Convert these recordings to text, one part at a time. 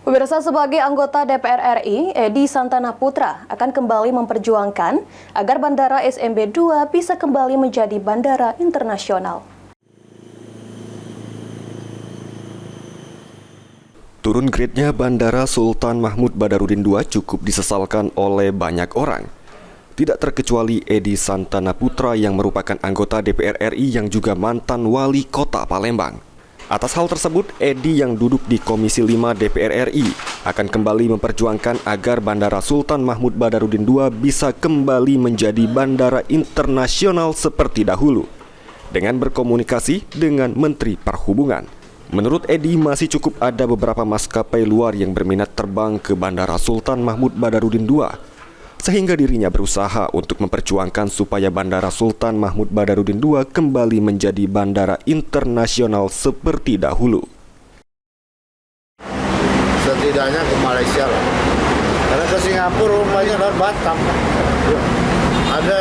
Pemirsa, sebagai anggota DPR RI, Edi Santana Putra akan kembali memperjuangkan agar Bandara SMB 2 bisa kembali menjadi bandara internasional. Turun grade-nya Bandara Sultan Mahmud Badarudin II cukup disesalkan oleh banyak orang. Tidak terkecuali Edi Santana Putra yang merupakan anggota DPR RI yang juga mantan wali kota Palembang. Atas hal tersebut, Edi yang duduk di Komisi 5 DPR RI akan kembali memperjuangkan agar Bandara Sultan Mahmud Badarudin II bisa kembali menjadi bandara internasional seperti dahulu dengan berkomunikasi dengan Menteri Perhubungan. Menurut Edi, masih cukup ada beberapa maskapai luar yang berminat terbang ke Bandara Sultan Mahmud Badarudin II, sehingga dirinya berusaha untuk memperjuangkan supaya Bandara Sultan Mahmud Badarudin II kembali menjadi bandara internasional seperti dahulu. Setidaknya ke Malaysia lah. Karena ke Singapura umpamanya lewat Batam. Ada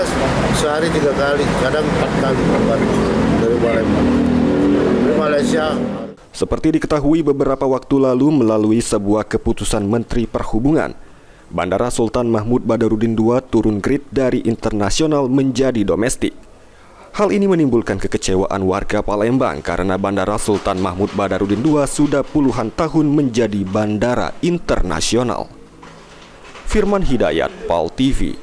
sehari 3 kali, kadang 4 kali dari Palembang. Di Malaysia. Seperti diketahui beberapa waktu lalu melalui sebuah keputusan Menteri Perhubungan, Bandara Sultan Mahmud Badarudin II turun grade dari internasional menjadi domestik. Hal ini menimbulkan kekecewaan warga Palembang karena Bandara Sultan Mahmud Badarudin II sudah puluhan tahun menjadi bandara internasional. Firman Hidayat, PAL TV.